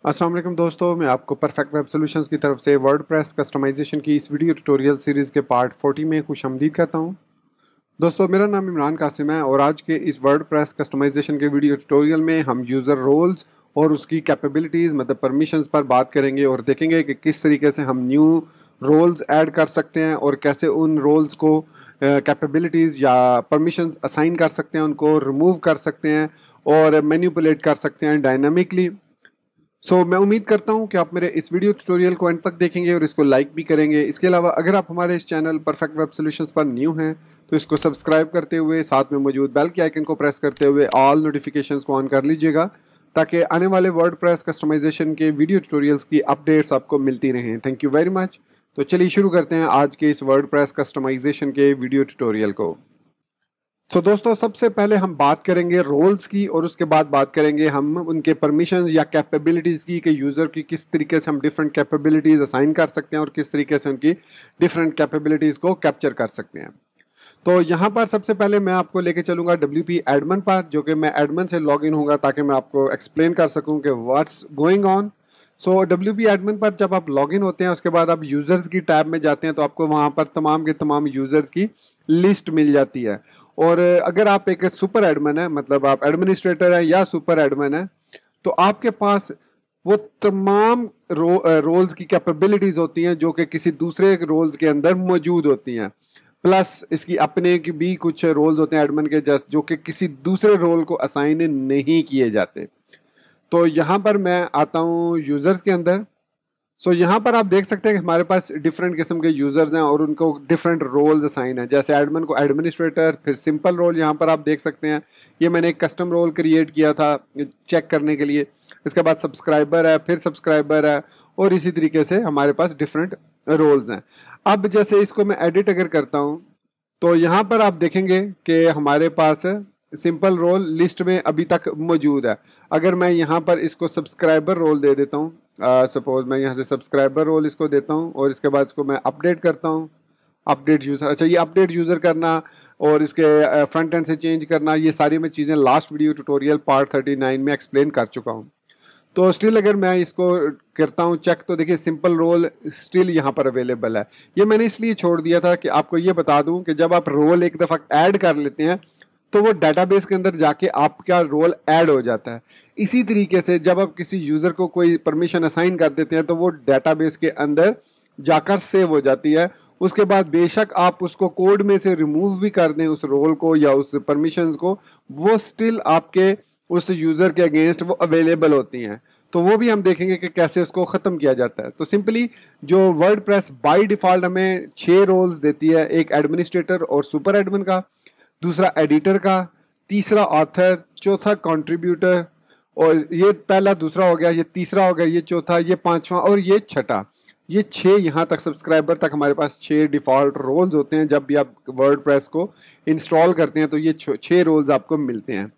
अस्सलाम वालेकुम दोस्तों, मैं आपको परफेक्ट वेब सॉल्यूशंस की तरफ से वर्डप्रेस कस्टमाइजेशन की इस वीडियो ट्यूटोरियल सीरीज़ के पार्ट 40 में खुशामदीद कहता हूं। दोस्तों, मेरा नाम इमरान कासिम है और आज के इस वर्डप्रेस कस्टमाइजेशन के वीडियो ट्यूटोरियल में हम यूज़र रोल्स और उसकी कैपेबिलिटीज़ मतलब परमिशंस पर बात करेंगे और देखेंगे कि किस तरीके से हम न्यू रोल्स ऐड कर सकते हैं और कैसे उन रोल्स को कैपेबिलिटीज़ या परमिशंस असाइन कर सकते हैं, उनको रिमूव कर सकते हैं और मैनिपुलेट कर सकते हैं डायनामिकली। मैं उम्मीद करता हूं कि आप मेरे इस वीडियो ट्यूटोरियल को एंड तक देखेंगे और इसको लाइक भी करेंगे। इसके अलावा अगर आप हमारे इस चैनल परफेक्ट वेब सॉल्यूशंस पर न्यू हैं तो इसको सब्सक्राइब करते हुए साथ में मौजूद बेल के आइकन को प्रेस करते हुए ऑल नोटिफिकेशंस को ऑन कर लीजिएगा ताकि आने वाले वर्डप्रेस कस्टमाइजेशन के वीडियो ट्यूटोरियल्स की अपडेट्स आपको मिलती रहें। Thank you very much. तो चलिए शुरू करते हैं आज के इस वर्डप्रेस कस्टमाइजेशन के वीडियो ट्यूटोरियल को। दोस्तों, सबसे पहले हम बात करेंगे रोल्स की और उसके बाद बात करेंगे हम उनके परमिशंस या कैपेबिलिटीज़ की कि यूज़र की किस तरीके से हम डिफरेंट कैपेबिलिटीज़ असाइन कर सकते हैं और किस तरीके से उनकी डिफरेंट कैपेबिलिटीज़ को कैप्चर कर सकते हैं। तो यहाँ पर सबसे पहले मैं आपको लेके चलूँगा WP एडमिन पर, जो कि मैं एडमिन से लॉग इन होगा ताकि मैं आपको एक्सप्लेन कर सकूँ कि what's going on. WP admin पर जब आप लॉग इन होते हैं उसके बाद आप यूज़र्स की टैब में जाते हैं तो आपको वहाँ पर तमाम के तमाम यूज़र्स की लिस्ट मिल जाती है। और अगर आप एक सुपर एडमिन है, मतलब आप एडमिनिस्ट्रेटर हैं या सुपर एडमिन है, तो आपके पास वो तमाम रोल्स की कैपेबिलिटीज़ होती हैं जो कि किसी दूसरे रोल्स के अंदर मौजूद होती हैं। प्लस इसकी अपने की भी कुछ रोल्स होते हैं एडमिन के जस्ट जो कि किसी दूसरे रोल को असाइन नहीं किए जाते। तो यहाँ पर मैं आता हूँ यूज़र्स के अंदर। यहाँ पर आप देख सकते हैं कि हमारे पास डिफरेंट किस्म के यूज़र्स हैं और उनको डिफरेंट रोल्स असाइन है। जैसे एडमिन को एडमिनिस्ट्रेटर, फिर सिंपल रोल यहाँ पर आप देख सकते हैं। ये मैंने एक कस्टम रोल क्रिएट किया था चेक करने के लिए। इसके बाद सब्सक्राइबर है, फिर सब्सक्राइबर है और इसी तरीके से हमारे पास डिफरेंट रोल्स हैं। अब जैसे इसको मैं एडिट अगर करता हूँ तो यहाँ पर आप देखेंगे कि हमारे पास सिंपल रोल लिस्ट में अभी तक मौजूद है। अगर मैं यहाँ पर इसको सब्सक्राइबर रोल दे देता हूँ, सपोज मैं यहाँ से सब्सक्राइबर रोल इसको देता हूँ और इसके बाद इसको मैं अपडेट करता हूँ। अपडेट यूज़र, अच्छा ये अपडेट यूज़र करना और इसके फ्रंट एंड से चेंज करना, ये सारी मैं चीज़ें लास्ट वीडियो ट्यूटोरियल पार्ट 39 में एक्सप्लेन कर चुका हूँ। तो स्टिल अगर मैं इसको करता हूँ चेक तो देखिए सिंपल रोल स्टिल यहाँ पर अवेलेबल है। ये मैंने इसलिए छोड़ दिया था कि आपको ये बता दूँ कि जब आप रोल एक दफ़ा ऐड कर लेते हैं तो वो डाटाबेस के अंदर जाके आपका रोल ऐड हो जाता है। इसी तरीके से जब आप किसी यूज़र को कोई परमिशन असाइन कर देते हैं तो वो डाटाबेस के अंदर जाकर सेव हो जाती है। उसके बाद बेशक आप उसको कोड में से रिमूव भी कर दें उस रोल को या उस परमिशंस को, वो स्टिल आपके उस यूज़र के अगेंस्ट वो अवेलेबल होती हैं। तो वो भी हम देखेंगे कि कैसे उसको ख़त्म किया जाता है। तो सिंपली जो वर्डप्रेस बाय डिफ़ॉल्ट हमें 6 रोल्स देती है, एक एडमिनिस्ट्रेटर और सुपर एडमिन का, दूसरा एडिटर का, तीसरा ऑथर, चौथा कंट्रीब्यूटर, और ये पहला दूसरा हो गया, ये तीसरा हो गया, ये चौथा, ये पांचवा और ये छठा। ये 6 यहाँ तक सब्सक्राइबर तक हमारे पास 6 डिफ़ॉल्ट रोल्स होते हैं। जब भी आप वर्डप्रेस को इंस्टॉल करते हैं तो ये 6 रोल्स आपको मिलते हैं।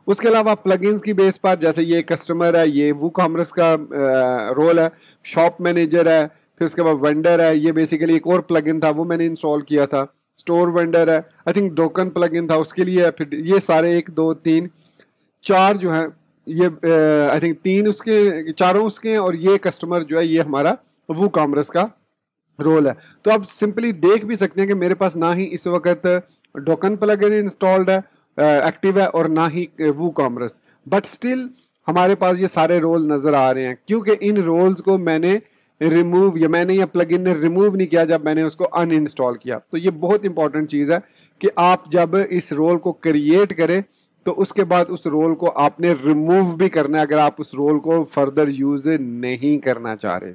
उसके अलावा प्लगइन्स की बेस पर जैसे ये कस्टमर है, ये वूकॉमर्स का रोल है, शॉप मैनेजर है, फिर उसके बाद वेंडर है, ये बेसिकली एक और प्लगइन था वो मैंने इंस्टॉल किया था। स्टोर वेंडर है, आई थिंक डोकन प्लगइन था उसके लिए। फिर ये सारे 1 2 3 4 जो है ये आई थिंक 3 उसके, चारों उसके हैं और ये कस्टमर जो है ये हमारा वूकॉमर्स का रोल है। तो आप सिंपली देख भी सकते हैं कि मेरे पास ना ही इस वक्त डोकन प्लगइन इंस्टॉल्ड है, एक्टिव है, और ना ही वूकॉमर्स, बट स्टिल हमारे पास ये सारे रोल नज़र आ रहे हैं क्योंकि इन रोल्स को मैंने रिमूव या मैंने या प्लगइन ने रिमूव नहीं किया जब मैंने उसको अनइंस्टॉल किया। तो ये बहुत इंपॉर्टेंट चीज़ है कि आप जब इस रोल को क्रिएट करें तो उसके बाद उस रोल को आपने रिमूव भी करना है अगर आप उस रोल को फर्दर यूज नहीं करना चाह रहे।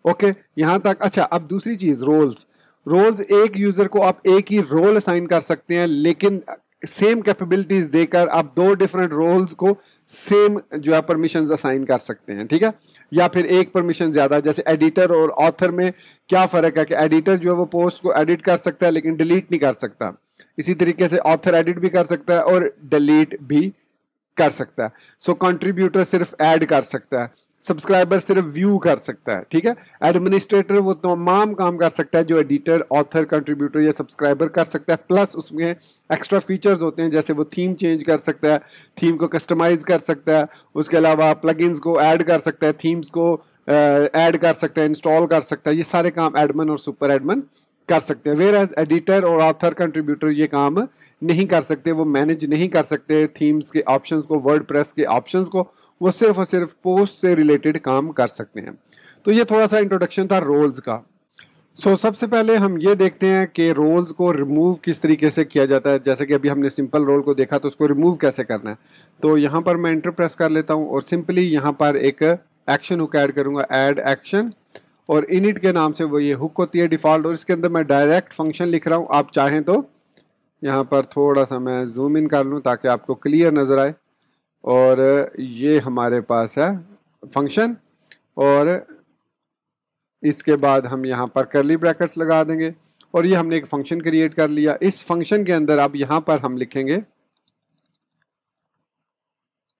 ओके, यहाँ तक। अच्छा, अब दूसरी चीज़ रोल्स एक यूज़र को आप एक ही रोल असाइन कर सकते हैं, लेकिन सेम कैपेबिलिटीज देकर आप 2 डिफरेंट रोल्स को सेम जो है परमिशंस असाइन कर सकते हैं, ठीक है। या फिर एक परमिशन ज़्यादा, जैसे एडिटर और ऑथर में क्या फ़र्क है कि एडिटर जो है वो पोस्ट को एडिट कर सकता है लेकिन डिलीट नहीं कर सकता। इसी तरीके से ऑथर एडिट भी कर सकता है और डिलीट भी कर सकता है। कंट्रीब्यूटर सिर्फ ऐड कर सकता है। सब्सक्राइबर सिर्फ व्यू कर सकता है, ठीक है। एडमिनिस्ट्रेटर वो तमाम काम कर सकता है जो एडिटर, ऑथर, कंट्रीब्यूटर या सब्सक्राइबर कर सकता है, प्लस उसमें एक्स्ट्रा फीचर्स होते हैं, जैसे वो थीम चेंज कर सकता है, थीम को कस्टमाइज कर सकता है, उसके अलावा प्लगइन्स को ऐड कर सकता है, थीम्स को ऐड कर सकता है, इंस्टॉल कर सकता है। ये सारे काम एडमिन और सुपर एडमिन कर सकते हैं, वेयर एज एडिटर और ऑथर, कंट्रीब्यूटर ये काम नहीं कर सकते, वो मैनेज नहीं कर सकते थीम्स के ऑप्शंस को, वर्डप्रेस के ऑप्शंस को। वो सिर्फ और सिर्फ पोस्ट से रिलेटेड काम कर सकते हैं। तो ये थोड़ा सा इंट्रोडक्शन था रोल्स का। सबसे पहले हम ये देखते हैं कि रोल्स को रिमूव किस तरीके से किया जाता है। जैसे कि अभी हमने सिंपल रोल को देखा, तो उसको रिमूव कैसे करना है। तो यहाँ पर मैं एंटर प्रेस कर लेता हूँ और सिंपली यहाँ पर एक एक्शन हुक ऐड करूँगा, ऐड एक्शन, और इनिट के नाम से वो ये हुक होती है डिफ़ॉल्ट, और इसके अंदर मैं डायरेक्ट फंक्शन लिख रहा हूँ। आप चाहें तो यहाँ पर थोड़ा सा मैं जूम इन कर लूँ ताकि आपको क्लियर नज़र आए। और ये हमारे पास है फंक्शन, और इसके बाद हम यहाँ पर करली ब्रैकेट्स लगा देंगे, और ये हमने एक फंक्शन क्रिएट कर लिया। इस फंक्शन के अंदर अब यहाँ पर हम लिखेंगे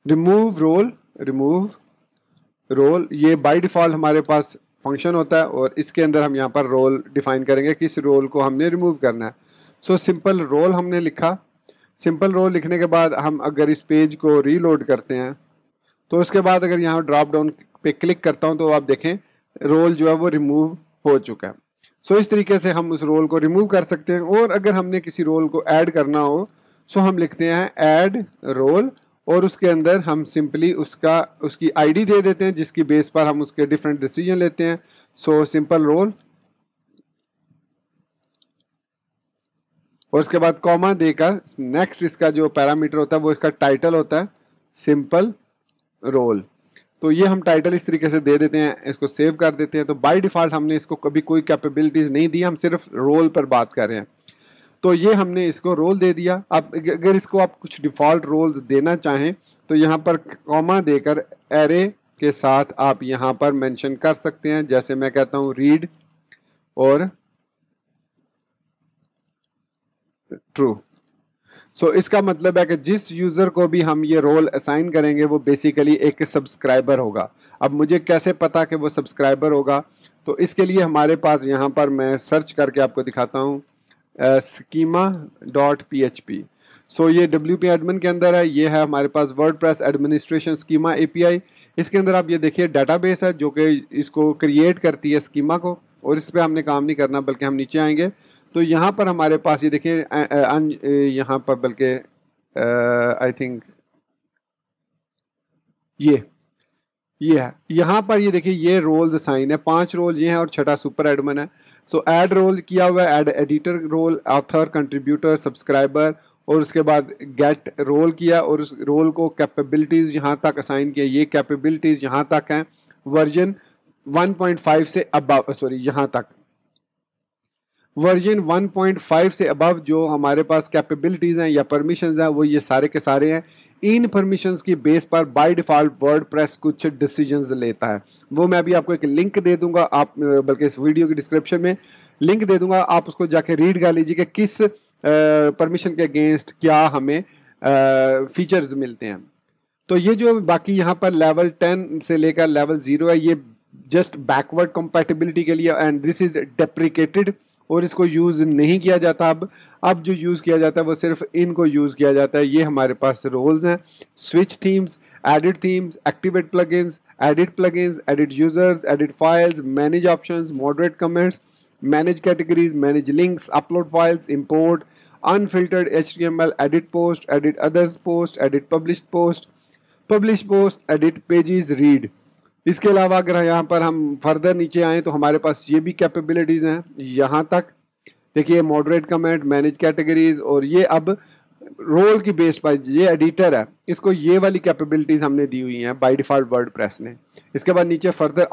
रिमूव रोल, रिमूव रोल। ये बाय डिफ़ॉल्ट हमारे पास फंक्शन होता है, और इसके अंदर हम यहाँ पर रोल डिफाइन करेंगे, किस रोल को हमने रिमूव करना है। सिंपल रोल हमने लिखा। सिंपल रोल लिखने के बाद हम अगर इस पेज को रीलोड करते हैं, तो उसके बाद अगर यहाँ ड्रॉप डाउन पे क्लिक करता हूँ, तो आप देखें रोल जो है वो रिमूव हो चुका है। इस तरीके से हम उस रोल को रिमूव कर सकते हैं। और अगर हमने किसी रोल को ऐड करना हो, हम लिखते हैं ऐड रोल, और उसके अंदर हम सिंपली उसकी आईडी दे देते हैं, जिसकी बेस पर हम उसके डिफरेंट डिसीजन लेते हैं। सिंपल रोल, और उसके बाद कॉमा देकर नेक्स्ट इसका जो पैरामीटर होता है वो इसका टाइटल होता है, सिंपल रोल। तो ये हम टाइटल इस तरीके से दे देते हैं, इसको सेव कर देते हैं। तो बाय डिफ़ॉल्ट हमने इसको कभी कोई कैपेबिलिटीज़ नहीं दी, हम सिर्फ रोल पर बात कर रहे हैं। तो ये हमने इसको रोल दे दिया। अब अगर इसको आप कुछ डिफ़ॉल्ट रोल्स देना चाहें, तो यहाँ पर कॉमा देकर एरे के साथ आप यहाँ पर मेंशन कर सकते हैं। जैसे मैं कहता हूँ रीड और ट्रू। इसका मतलब है कि जिस यूज़र को भी हम ये रोल असाइन करेंगे वो बेसिकली एक सब्सक्राइबर होगा। अब मुझे कैसे पता कि वो सब्सक्राइबर होगा, तो इसके लिए हमारे पास यहाँ पर मैं सर्च करके आपको दिखाता हूँ schema.php। ये WP एडमिन के अंदर है। ये है हमारे पास वर्डप्रेस एडमिनिस्ट्रेशन स्कीमा API। इसके अंदर आप ये देखिए डेटाबेस है जो कि इसको क्रिएट करती है स्कीमा को, और इस पर हमने काम नहीं करना, बल्कि हम नीचे आएंगे तो यहाँ पर हमारे पास ये देखिए यहाँ पर बल्कि आई थिंक ये है, यहाँ पर ये देखिए ये रोल्स असाइन है, 5 रोल ये हैं और 6ठा सुपर एडमिन है। ऐड रोल किया हुआ है, add editor role, author, contributor, subscriber, और उसके बाद गेट रोल किया, और उस रोल को कैपेबिलिटीज़ यहाँ तक असाइन किया। ये कैपेबिलिटीज़ यहाँ तक हैं वर्जन 1.5 से अबव, सॉरी यहाँ तक वर्जन 1.5 से अबव जो हमारे पास कैपेबिलिटीज़ हैं या परमिशंस हैं, वो ये सारे के सारे हैं। इन परमिशंस की बेस पर बाय डिफ़ॉल्ट वर्डप्रेस कुछ डिसीजंस लेता है। वो मैं अभी आपको एक लिंक दे दूंगा, आप बल्कि इस वीडियो की डिस्क्रिप्शन में लिंक दे दूंगा, आप उसको जाके रीड कर लीजिए कि किस परमिशन के अगेंस्ट क्या हमें फीचर्स मिलते हैं। तो ये जो बाकी यहाँ पर लेवल 10 से लेकर लेवल 0 है, ये जस्ट बैकवर्ड कंपैटिबिलिटी के लिए, एंड दिस इज डेप्रिकेटेड, और इसको यूज़ नहीं किया जाता। अब जो यूज़ किया जाता है वो सिर्फ इनको यूज़ किया जाता है। ये हमारे पास रोल्स हैं, switch themes, edit themes, activate plugins, edit users, edit files, manage options, moderate comments, manage categories, manage links, upload files, import, unfiltered HTML, edit post, edit others post, edit publish post, edit pages, read. इसके अलावा अगर यहाँ पर हम further नीचे आएँ तो हमारे पास ये भी कैपेबिलिटीज़ हैं यहाँ तक। देखिए मॉडरेट कमेंट, मैनेज कैटेगरीज, और ये अब रोल की बेस पर ये एडिटर है, इसको ये वाली कैपेबिलिटीज़ हमने दी हुई हैं बाय डिफ़ॉल्ट वर्डप्रेस ने। इसके बाद नीचे फर्दर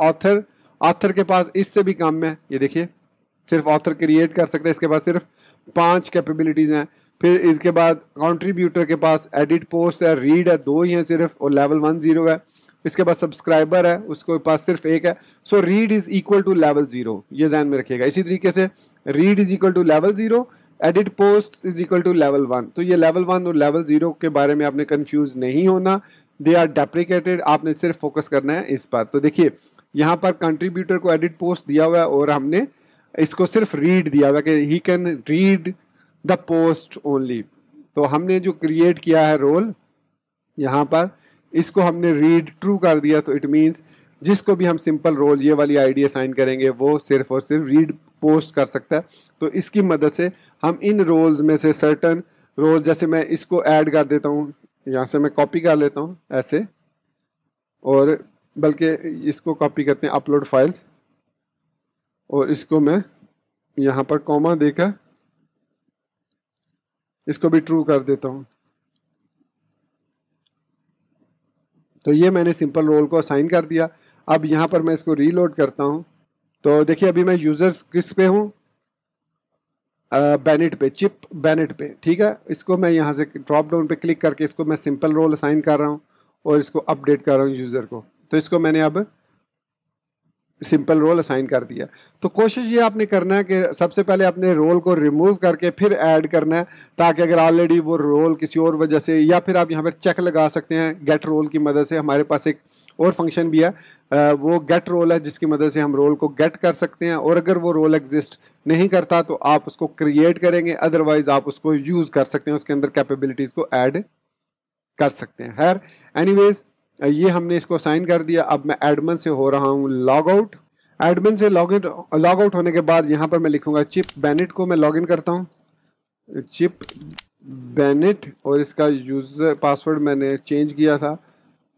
ऑथर के पास इससे भी कम है, ये देखिए सिर्फ ऑथर क्रिएट कर सकते हैं, इसके पास सिर्फ 5 कैपेबिलिटीज़ हैं। फिर इसके बाद कंट्रीब्यूटर के पास एडिट पोस्ट है, रीड है, 2 ही हैं सिर्फ, और लेवल 1 0 है। इसके बाद सब्सक्राइबर है, उसके पास सिर्फ 1 है। Read is equal to level 0, ये ध्यान में रखिएगा। इसी तरीके से read is equal to level 0, edit post is equal to level 1। तो ये लेवल 1 और लेवल 0 के बारे में आपने कंफ्यूज नहीं होना, दे आर डेप्रिकेटेड, आपने सिर्फ फोकस करना है इस पर। तो देखिए यहाँ पर कंट्रीब्यूटर को एडिट पोस्ट दिया हुआ है और हमने इसको सिर्फ रीड दिया हुआ है कि he can read the post only. तो हमने जो क्रिएट किया है रोल यहाँ पर, इसको हमने रीड ट्रू कर दिया, तो इट मीन्स जिसको भी हम सिंपल रोल ये वाली आईडी असाइन करेंगे वो सिर्फ और सिर्फ रीड पोस्ट कर सकता है। तो इसकी मदद से हम इन रोल्स में से सर्टन रोल्स, जैसे मैं इसको ऐड कर देता हूँ, यहाँ से मैं कॉपी कर लेता हूँ ऐसे, और बल्कि इसको कॉपी करते हैं अपलोड फाइल्स, और इसको मैं यहाँ पर कॉमा देकर इसको भी ट्रू कर देता हूँ। तो ये मैंने सिंपल रोल को असाइन कर दिया। अब यहाँ पर मैं इसको रीलोड करता हूँ, तो देखिए अभी मैं यूजर किस पे हूँ, बेनेट पे, चिप बेनेट पे, ठीक है। इसको मैं यहाँ से ड्रॉप डाउन पे क्लिक करके इसको मैं सिंपल रोल असाइन कर रहा हूँ और इसको अपडेट कर रहा हूँ यूज़र को। तो इसको मैंने अब सिंपल रोल असाइन कर दिया। तो कोशिश ये आपने करना है कि सबसे पहले अपने रोल को रिमूव करके फिर ऐड करना है, ताकि अगर ऑलरेडी वो रोल किसी और वजह से, या फिर आप यहाँ पर चेक लगा सकते हैं गेट रोल की मदद से। हमारे पास एक और फंक्शन भी है, वो गेट रोल है, जिसकी मदद से हम रोल को गेट कर सकते हैं, और अगर वो रोल एग्जिस्ट नहीं करता तो आप उसको क्रिएट करेंगे, अदरवाइज आप उसको यूज़ कर सकते हैं, उसके अंदर कैपेबिलिटीज़ को ऐड कर सकते हैं। खैर एनीवेज, ये हमने इसको साइन कर दिया। अब मैं एडमिन से हो रहा हूँ लॉग आउट। एडमिन से लॉग आउट होने के बाद यहाँ पर मैं लिखूंगा चिप बेनेट को मैं लॉग इन करता हूँ, चिप बेनेट, और इसका यूज़र पासवर्ड मैंने चेंज किया था।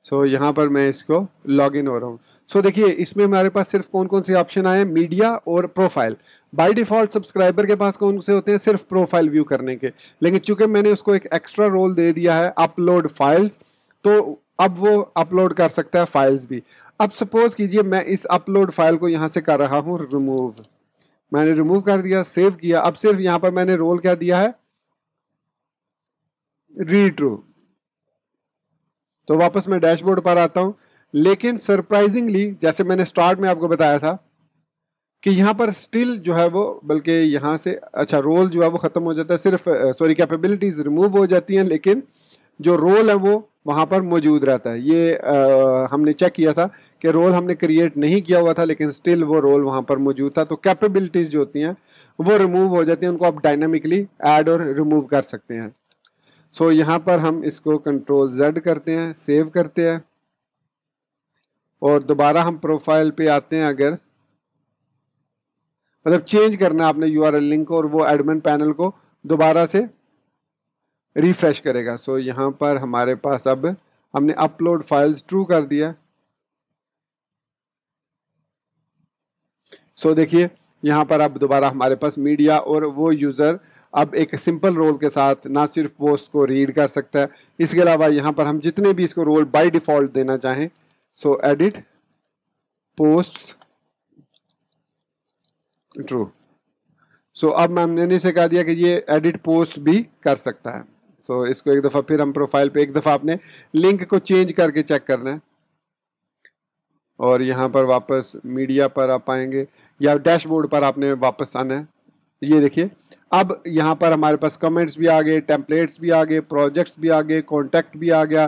सो यहाँ पर मैं इसको लॉग इन हो रहा हूँ। सो देखिए इसमें हमारे पास सिर्फ कौन कौन से ऑप्शन आए हैं, मीडिया और प्रोफाइल। बाय डिफ़ॉल्ट सब्सक्राइबर के पास कौन से होते हैं, सिर्फ प्रोफाइल व्यू करने के, लेकिन चूंकि मैंने उसको एक एक्स्ट्रा रोल दे दिया है अपलोड फाइल्स, तो अब वो अपलोड कर सकता है फाइल्स भी। अब सपोज कीजिए मैं इस अपलोड फाइल को यहाँ से कर रहा हूँ रिमूव, मैंने रिमूव कर दिया, सेव किया। अब सिर्फ यहाँ पर मैंने रोल क्या दिया है, रीड ट्रू। तो वापस मैं डैशबोर्ड पर आता हूँ, लेकिन सरप्राइजिंगली जैसे मैंने स्टार्ट में आपको बताया था कि यहाँ पर स्टिल जो है वो, बल्कि यहाँ से अच्छा रोल जो है वो ख़त्म हो जाता है, सिर्फ सॉरी कैपेबिलिटीज़ रिमूव हो जाती हैं, लेकिन जो रोल है वो वहाँ पर मौजूद रहता है। ये हमने चेक किया था कि रोल हमने क्रिएट नहीं किया हुआ था, लेकिन स्टिल वो रोल वहाँ पर मौजूद था। तो कैपेबिलिटीज़ जो होती हैं वो रिमूव हो जाती हैं, उनको आप डायनामिकली ऐड और रिमूव कर सकते हैं। सो यहाँ पर हम इसको कंट्रोल Z करते हैं, सेव करते हैं, और दोबारा हम प्रोफाइल पे आते हैं। अगर मतलब चेंज करना है आपने URL लिंक, और वो एडमिन पैनल को दोबारा से रिफ्रेश करेगा। सो यहाँ पर हमारे पास अब हमने अपलोड फाइल्स ट्रू कर दिया। सो देखिए यहाँ पर अब दोबारा हमारे पास मीडिया, और वो यूज़र अब एक सिंपल रोल के साथ ना सिर्फ पोस्ट को रीड कर सकता है, इसके अलावा यहाँ पर हम जितने भी इसको रोल बाय डिफ़ॉल्ट देना चाहें, सो एडिट पोस्ट ट्रू। सो अब मैंने इसे कह दिया कि ये एडिट पोस्ट भी कर सकता है। सो इसको एक दफ़ा फिर हम प्रोफाइल पे, एक दफ़ा आपने लिंक को चेंज करके चेक करना है, और यहाँ पर वापस मीडिया पर आप आएंगे या डैशबोर्ड पर आपने वापस आना है। ये देखिए अब यहाँ पर हमारे पास कमेंट्स भी आ गए, टेम्पलेट्स भी आ गए, प्रोजेक्ट्स भी आ गए, कॉन्टैक्ट भी आ गया,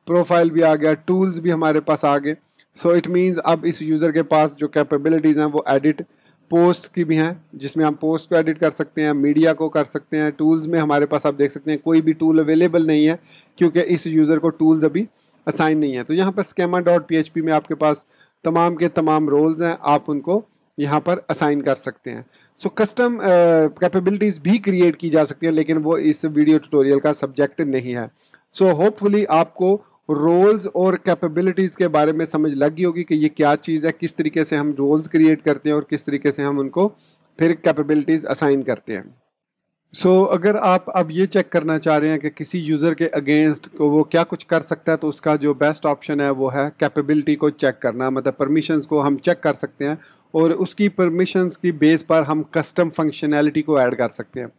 प्रोफाइल भी आ गया, टूल्स भी हमारे पास आ गए। सो इट मीन्स अब इस यूज़र के पास जो कैपेबिलिटीज़ हैं वो एडिट पोस्ट की भी हैं, जिसमें हम पोस्ट को एडिट कर सकते हैं, मीडिया को कर सकते हैं। टूल्स में हमारे पास आप देख सकते हैं कोई भी टूल अवेलेबल नहीं है, क्योंकि इस यूज़र को टूल्स अभी असाइन नहीं है। तो यहाँ पर schema.php में आपके पास तमाम के तमाम रोल्स हैं, आप उनको यहाँ पर असाइन कर सकते हैं। सो कस्टम कैपेबिलिटीज़ भी क्रिएट की जा सकती हैं, लेकिन वो इस वीडियो ट्यूटोरियल का सब्जेक्ट नहीं है। सो होपफुली आपको रोल्स और कैपेबिलिटीज़ के बारे में समझ लग गई होगी कि ये क्या चीज़ है, किस तरीके से हम रोल्स क्रिएट करते हैं और किस तरीके से हम उनको फिर कैपेबिलिटीज़ असाइन करते हैं। सो अगर आप अब ये चेक करना चाह रहे हैं कि किसी यूज़र के अगेंस्ट को वो क्या कुछ कर सकता है, तो उसका जो बेस्ट ऑप्शन है वो है कैपेबिलिटी को चेक करना। मतलब परमिशंस को हम चेक कर सकते हैं, और उसकी परमिशंस की बेस पर हम कस्टम फंक्शनैलिटी को ऐड कर सकते हैं।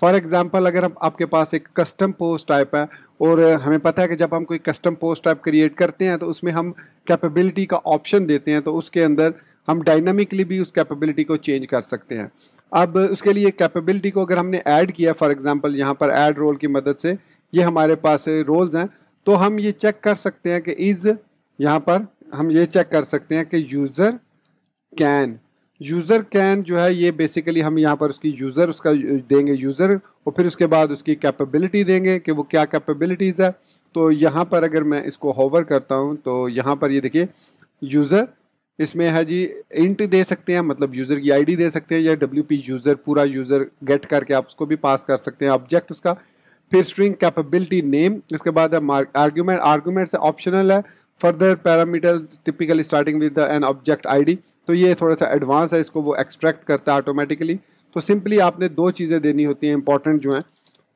फॉर एग्जांपल अगर हम आपके पास एक कस्टम पोस्ट टाइप है, और हमें पता है कि जब हम कोई कस्टम पोस्ट टाइप क्रिएट करते हैं तो उसमें हम कैपेबिलिटी का ऑप्शन देते हैं, तो उसके अंदर हम डायनामिकली भी उस कैपेबिलिटी को चेंज कर सकते हैं। अब उसके लिए कैपेबिलिटी को अगर हमने ऐड किया, फॉर एग्जांपल यहाँ पर ऐड रोल की मदद से ये हमारे पास रोल्स हैं, तो हम ये चेक कर सकते हैं कि यहाँ पर हम ये चेक कर सकते हैं कि यूज़र कैन जो है ये बेसिकली हम यहाँ पर उसकी यूज़र उसका देंगे यूज़र, और फिर उसके बाद उसकी कैपेबिलिटी देंगे कि वो क्या कैपेबिलिटीज़ है। तो यहाँ पर अगर मैं इसको होवर करता हूँ तो यहाँ पर ये देखिए यूज़र इसमें है जी, इंट दे सकते हैं मतलब यूज़र की आईडी दे सकते हैं, या WP यूज़र पूरा यूज़र गेट करके आप उसको भी पास कर सकते हैं ऑब्जेक्ट उसका। फिर स्ट्रिंग कैपेबिलिटी नेम, इसके बाद है आर्ग्यूमेंट, आर्ग्यूमेंट से ऑप्शनल है, further parameter typically starting with an object ID. तो ये थोड़ा सा एडवांस है, इसको वो एक्सट्रैक्ट करता है ऑटोमेटिकली। तो सिंपली आपने दो चीज़ें देनी होती हैं इंपॉर्टेंट जो हैं,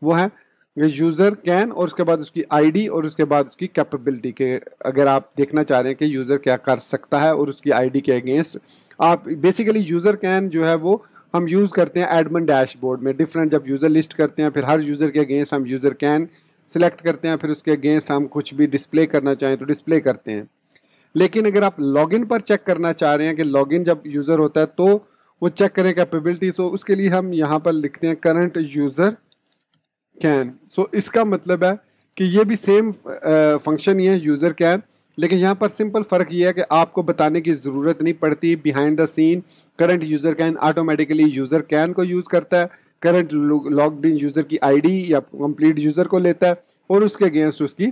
वो है यूज़र कैन और उसके बाद उसकी आईडी और उसके बाद उसकी कैपेबिलिटी के, अगर आप देखना चाह रहे हैं कि यूज़र क्या कर सकता है और उसकी आईडी के अगेंस्ट आप बेसिकली यूज़र कैन जो है वो हम यूज़ करते हैं एडमिन डैशबोर्ड में। डिफरेंट जब यूज़र लिस्ट करते हैं फिर हर यूज़र के अगेंस्ट हम यूज़र कैन सिलेक्ट करते हैं, फिर उसके अगेंस्ट हम कुछ भी डिस्प्ले करना चाहें तो डिस्प्ले करते हैं। लेकिन अगर आप लॉगिन पर चेक करना चाह रहे हैं कि लॉगिन जब यूज़र होता है तो वो चेक करें कैपेबिलिटी, तो उसके लिए हम यहाँ पर लिखते हैं करंट यूज़र कैन। सो इसका मतलब है कि ये भी सेम फंक्शन ही है यूज़र कैन, लेकिन यहाँ पर सिंपल फ़र्क ये है कि आपको बताने की ज़रूरत नहीं पड़ती। Behind the scene current user can automatically user can को यूज़ करता है, करंट लॉग्ड इन यूज़र की आईडी या कंप्लीट यूज़र को लेता है और उसके अगेंस्ट उसकी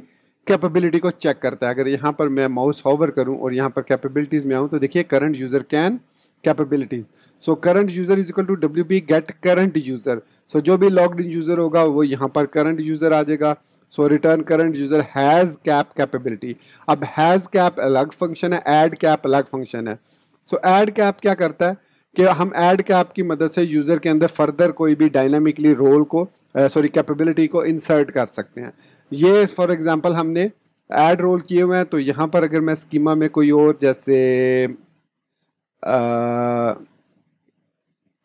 कैपेबिलिटी को चेक करता है। अगर यहाँ पर मैं माउस होवर करूँ और यहाँ पर कैपेबिलिटीज़ में आऊँ तो देखिए current user can capability. So current user is equal to WP get current user. So जो भी लॉग्ड इन यूज़र होगा वो यहाँ पर करंट यूज़र आ जाएगा। So return current user has cap capability. अब हैज़ कैप अलग फंक्शन है, ऐड कैप अलग फंक्शन है। सो ऐड कैप क्या करता है कि हम ऐड कैप की मदद से यूज़र के अंदर फर्दर कोई भी डायनामिकली रोल को कैपेबिलिटी को इंसर्ट कर सकते हैं। ये फॉर एग्जांपल हमने ऐड रोल किए हुए हैं, तो यहाँ पर अगर मैं स्कीमा में कोई और जैसे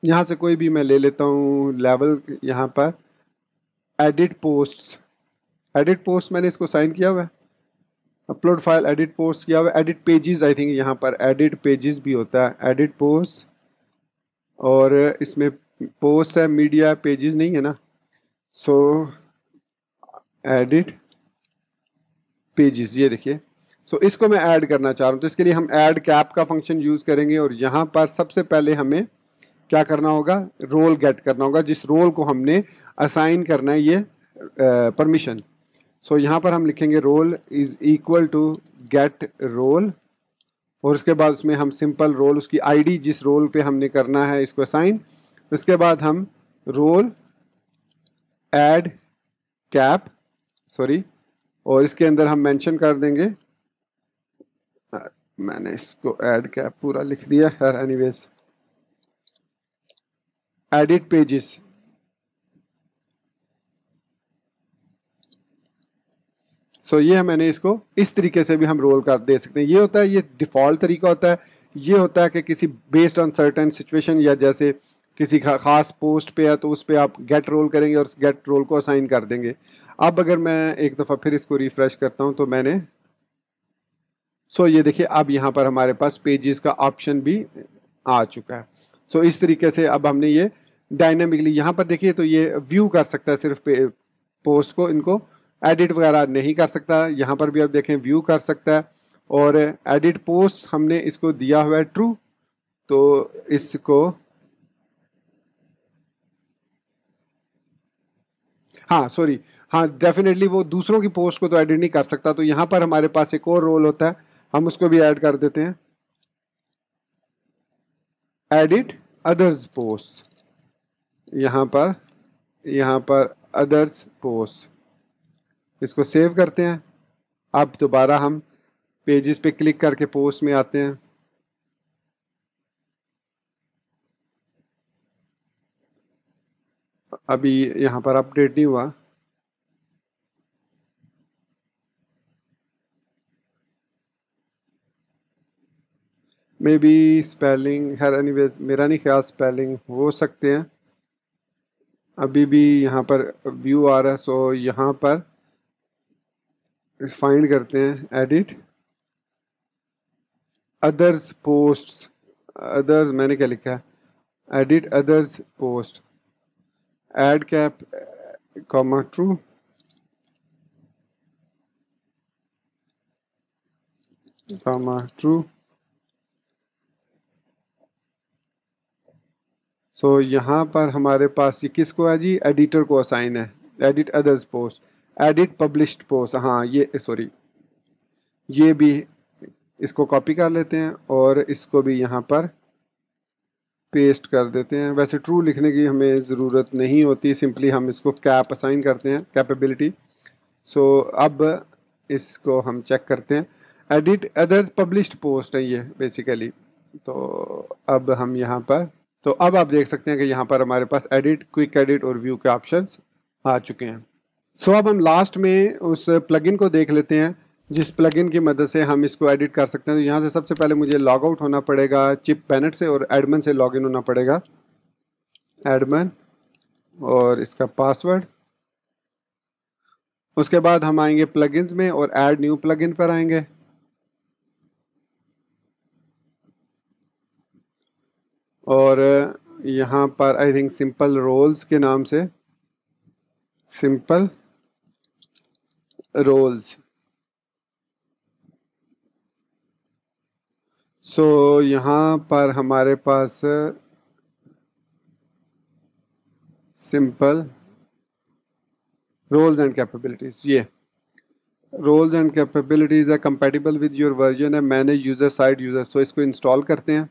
यहाँ से कोई भी मैं ले लेता हूँ लेवल, यहाँ पर एडिट पोस्ट मैंने इसको साइन किया हुआ है, अपलोड फाइल एडिट पोस्ट किया हुआ है, एडिट पेजेस आई थिंक यहाँ पर एडिट पेजेस भी होता है, एडिट पोस्ट और इसमें पोस्ट है मीडिया पेजेस नहीं है ना। सो एडिट पेजेस ये देखिए। सो इसको मैं ऐड करना चाह रहा हूँ तो इसके लिए हम ऐड कैप का फंक्शन यूज़ करेंगे और यहाँ पर सबसे पहले हमें क्या करना होगा, रोल गेट करना होगा, जिस रोल को हमने असाइन करना है ये परमिशन। सो यहाँ पर हम लिखेंगे role is equal to get role और उसके बाद उसमें हम सिंपल रोल उसकी आईडी जिस रोल पे हमने करना है इसको असाइन, उसके बाद हम रोल ऐड कैप और इसके अंदर हम मेंशन कर देंगे, मैंने इसको ऐड कैप पूरा लिख दिया है एनीवेज, एडिट पेजेस। सो ये मैंने इसको इस तरीके से भी हम रोल कर दे सकते हैं। ये होता है, ये डिफ़ॉल्ट तरीका होता है। ये होता है कि किसी बेस्ड ऑन सर्टेन सिचुएशन या जैसे किसी खास पोस्ट पे है तो उस पर आप गेट रोल करेंगे और उस गेट रोल को असाइन कर देंगे। अब अगर मैं एक दफ़ा फिर इसको रिफ़्रेश करता हूँ तो मैंने ये देखिए अब यहाँ पर हमारे पास पेजेस का ऑप्शन भी आ चुका है। इस तरीके से अब हमने ये डायनामिकली यहाँ पर देखिए तो ये व्यू कर सकता है सिर्फ पोस्ट को, इनको एडिट वगैरह नहीं कर सकता। यहाँ पर भी आप देखें व्यू कर सकता है और एडिट पोस्ट हमने इसको दिया हुआ है ट्रू, तो इसको हाँ डेफिनेटली वो दूसरों की पोस्ट को तो एडिट नहीं कर सकता। तो यहाँ पर हमारे पास एक और रोल होता है, हम उसको भी ऐड कर देते हैं, एडिट अदर्स पोस्ट। यहाँ पर अदर्स पोस्ट, इसको सेव करते हैं। अब दोबारा हम पेजेस पे क्लिक करके पोस्ट में आते हैं। अभी यहाँ पर अपडेट नहीं हुआ, मे बी स्पेलिंग है, एनीवेज मेरा नहीं ख्याल स्पेलिंग हो सकते हैं। अभी भी यहाँ पर व्यू आ रहा है। यहाँ पर फाइंड करते हैं एडिट अदर्स पोस्ट्स, अदर्स मैंने क्या लिखा है, edit others post, add cap comma true, comma true. So यहाँ पर हमारे पास ये किसको है जी, एडिटर को असाइन है। Edit others post, edit published post, हाँ ये सॉरी, ये भी इसको कॉपी कर लेते हैं और इसको भी यहाँ पर पेस्ट कर देते हैं। वैसे ट्रू लिखने की हमें ज़रूरत नहीं होती, सिंपली हम इसको कैप असाइन करते हैं, कैपेबिलिटी। सो अब इसको हम चेक करते हैं। एडिट अदर पब्लिश्ड पोस्ट है ये बेसिकली। तो अब हम यहाँ पर, तो अब आप देख सकते हैं कि यहाँ पर हमारे पास एडिट, क्विक एडिट और व्यू के ऑप्शंस आ चुके हैं। सो अब हम लास्ट में उस प्लगइन को देख लेते हैं जिस प्लगइन की मदद से हम इसको एडिट कर सकते हैं। तो यहाँ से सबसे पहले मुझे लॉग आउट होना पड़ेगा चिप बेनेट से और एडमिन से लॉगिन होना पड़ेगा, एडमिन और इसका पासवर्ड। उसके बाद हम आएंगे प्लगइन्स में और ऐड न्यू प्लगइन पर आएंगे। और यहाँ पर आई थिंक सिंपल रोल्स के नाम से, सिंपल रोल्स। सो यहाँ पर हमारे पास सिंपल रोल्स एंड कैपेबिलिटीज, ये रोल्स एंड कैपेबिलिटीज है कंपैटिबल विद योर वर्जन है, मैनेज यूजर साइड यूजर। सो इसको इंस्टॉल करते हैं।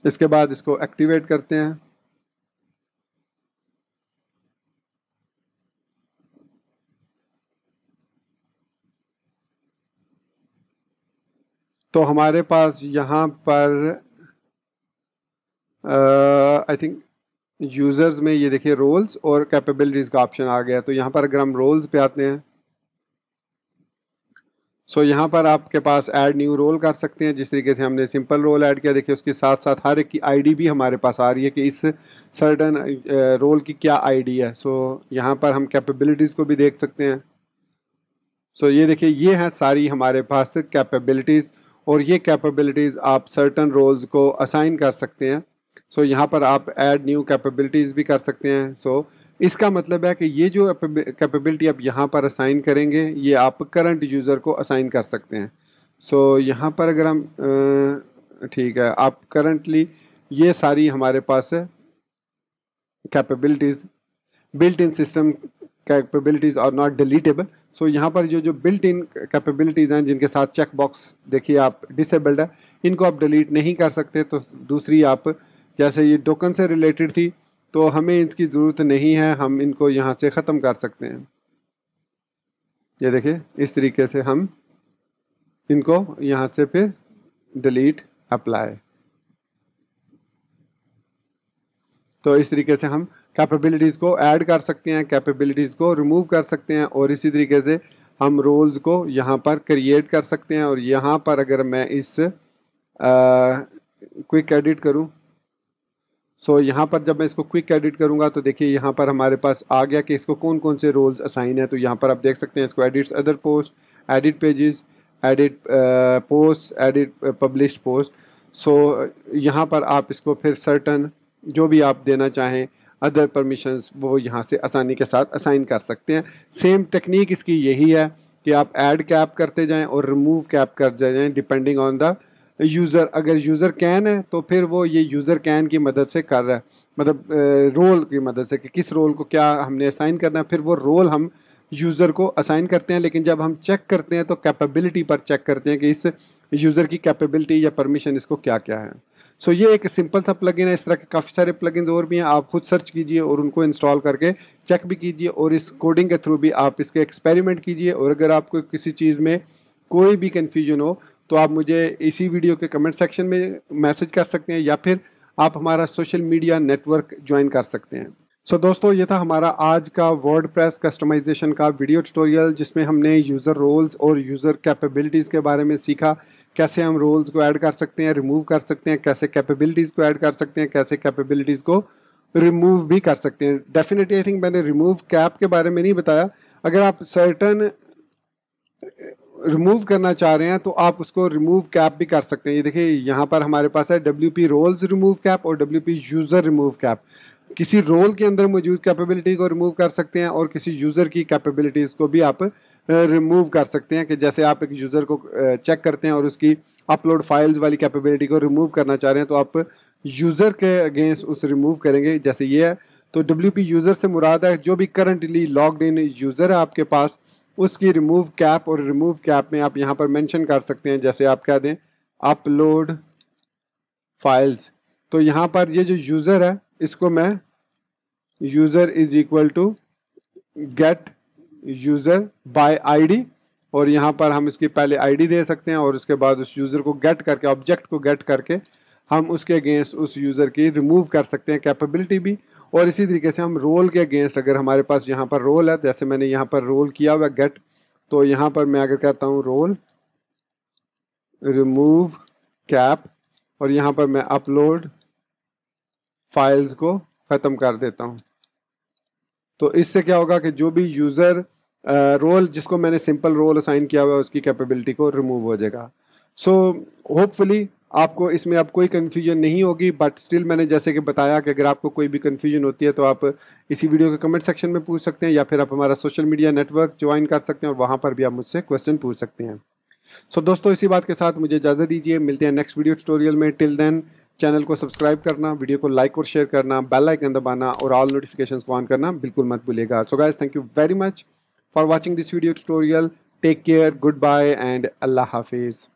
इसके बाद इसको एक्टिवेट करते हैं। तो हमारे पास यहाँ पर आई थिंक यूज़र्स में ये देखिए रोल्स और कैपेबिलिटीज़ का ऑप्शन आ गया। तो यहाँ पर अगर हम रोल्स पे आते हैं, सो यहाँ पर आपके पास ऐड न्यू रोल कर सकते हैं। जिस तरीके से हमने सिंपल रोल ऐड किया, देखिए उसके साथ साथ हर एक की आईडी भी हमारे पास आ रही है कि इस सर्टन रोल की क्या आईडी है। सो यहाँ पर हम कैपेबिलिटीज़ को भी देख सकते हैं। सो ये देखिए ये हैं सारी हमारे पास कैपेबिलिटीज़, और ये कैपेबिलिटीज़ आप सर्टन रोल्स को असाइन कर सकते हैं। सो यहाँ पर आप ऐड न्यू कैपेबिलिटीज़ भी कर सकते हैं। सो इसका मतलब है कि ये जो कैपेबिलिटी आप यहाँ पर असाइन करेंगे ये आप करंट यूज़र को असाइन कर सकते हैं। सो यहाँ पर अगर हम ठीक है, आप करंटली ये सारी हमारे पास capabilities built in system capabilities are not deletable. So यहाँ पर जो बिल्ट इन कैपेबिलिटीज़ हैं जिनके साथ चेक बॉक्स देखिए आप डिसेबल्ड है, इनको आप डिलीट नहीं कर सकते। तो दूसरी आप, जैसे ये टोकन से रिलेटेड थी तो हमें इसकी ज़रूरत नहीं है, हम इनको यहाँ से ख़त्म कर सकते हैं। ये देखिए इस तरीके से हम इनको यहाँ से फिर डिलीट अप्लाई। तो इस तरीके से हम कैपेबिलिटीज़ को ऐड कर सकते हैं, कैपेबिलिटीज़ को रिमूव कर सकते हैं, और इसी तरीके से हम रोल्स को यहाँ पर क्रिएट कर सकते हैं। और यहाँ पर अगर मैं इस क्विक एडिट करूँ, सो यहाँ पर जब मैं इसको क्विक एडिट करूँगा तो देखिए यहाँ पर हमारे पास आ गया कि इसको कौन कौन से रोल्स असाइन है। तो यहाँ पर आप देख सकते हैं इसको edits other post, edit pages, edit post, edit published post. So यहाँ पर आप इसको फिर सर्टन जो भी आप देना चाहें अदर परमिशंस वो यहाँ से आसानी के साथ असाइन कर सकते हैं। सेम टेक्निक इसकी यही है कि आप ऐड कैप करते जाएं और रिमूव कैप कर जाएं डिपेंडिंग ऑन द यूज़र। अगर यूज़र कैन है तो फिर वो ये यूज़र कैन की मदद से कर रहा है, मतलब रोल की मदद से कि किस रोल को क्या हमने असाइन करना है, फिर वो रोल हम यूज़र को असाइन करते हैं। लेकिन जब हम चेक करते हैं तो कैपेबिलिटी पर चेक करते हैं कि इस यूज़र की कैपेबिलिटी या परमिशन इसको क्या क्या है। सो ये एक सिंपल सा प्लगइन है। इस तरह के काफ़ी सारे प्लगइन्स और भी हैं, आप खुद सर्च कीजिए और उनको इंस्टॉल करके चेक भी कीजिए, और इस कोडिंग के थ्रू भी आप इसके एक्सपेरिमेंट कीजिए। और अगर आपको किसी चीज़ में कोई भी कन्फ्यूजन हो तो आप मुझे इसी वीडियो के कमेंट सेक्शन में मैसेज कर सकते हैं, या फिर आप हमारा सोशल मीडिया नेटवर्क ज्वाइन कर सकते हैं। सो दोस्तों ये था हमारा आज का वर्डप्रेस कस्टमाइजेशन का वीडियो ट्यूटोरियल, जिसमें हमने यूज़र रोल्स और यूज़र कैपेबिलिटीज़ के बारे में सीखा। कैसे हम रोल्स को ऐड कर सकते हैं, रिमूव कर सकते हैं, कैसे कैपेबिलिटीज़ को ऐड कर सकते हैं, कैसे कैपेबिलिटीज़ को रिमूव भी कर सकते हैं। डेफिनेटली आई थिंक मैंने रिमूव कैप के बारे में नहीं बताया। अगर आप सर्टन रिमूव करना चाह रहे हैं तो आप उसको रिमूव कैप भी कर सकते हैं। ये देखिए यहाँ पर हमारे पास है WP रोल्स रिमूव कैप और WP यूज़र रिमूव कैप। किसी रोल के अंदर मौजूद कैपेबिलिटी को रिमूव कर सकते हैं और किसी यूज़र की कैपेबिलिटीज़ को भी आप रिमूव कर सकते हैं। कि जैसे आप एक यूज़र को चेक करते हैं और उसकी अपलोड फाइल्स वाली कैपेबिलिटी को रिमूव करना चाह रहे हैं तो आप यूज़र के अगेंस्ट उस रिमूव करेंगे। जैसे ये है तो WP यूज़र से मुराद है जो भी करंटली लॉग्ड इन यूज़र है आपके पास, उसकी रिमूव कैप। और रिमूव कैप में आप यहाँ पर मेंशन कर सकते हैं, जैसे आप कह दें अपलोड फाइल्स। तो यहाँ पर ये जो यूज़र है इसको मैं user is equal to get user by ID, और यहाँ पर हम इसकी पहले आईडी दे सकते हैं और उसके बाद उस यूज़र को गेट करके, ऑब्जेक्ट को गेट करके हम उसके अगेंस्ट उस यूज़र की रिमूव कर सकते हैं कैपेबिलिटी भी। और इसी तरीके से हम रोल के अगेंस्ट, अगर हमारे पास यहाँ पर रोल है, जैसे मैंने यहाँ पर रोल किया हुआ गेट, तो यहाँ पर मैं अगर कहता हूँ रोल रिमूव कैप और यहाँ पर मैं अपलोड फाइल्स को ख़त्म कर देता हूँ, तो इससे क्या होगा कि जो भी यूज़र रोल जिसको मैंने सिंपल रोल असाइन किया हुआ है उसकी कैपेबिलिटी को रिमूव हो जाएगा। सो होपफुली आपको इसमें अब कोई कन्फ्यूजन नहीं होगी, बट स्टिल मैंने जैसे कि बताया कि अगर आपको कोई भी कन्फ्यूजन होती है तो आप इसी वीडियो के कमेंट सेक्शन में पूछ सकते हैं या फिर आप हमारा सोशल मीडिया नेटवर्क ज्वाइन कर सकते हैं और वहाँ पर भी आप मुझसे क्वेश्चन पूछ सकते हैं। सो दोस्तों इसी बात के साथ मुझे इजाज़त दीजिए, मिलते हैं नेक्स्ट वीडियो ट्यूटोरियल में। टिल देन चैनल को सब्सक्राइब करना, वीडियो को लाइक और शेयर करना, बेल आइकन दबाना और ऑल नोटिफिकेशंस को ऑन करना बिल्कुल मत भूलिएगा। So guys, thank you very much for watching this video tutorial. Take care, good bye and Allah हाफिज़।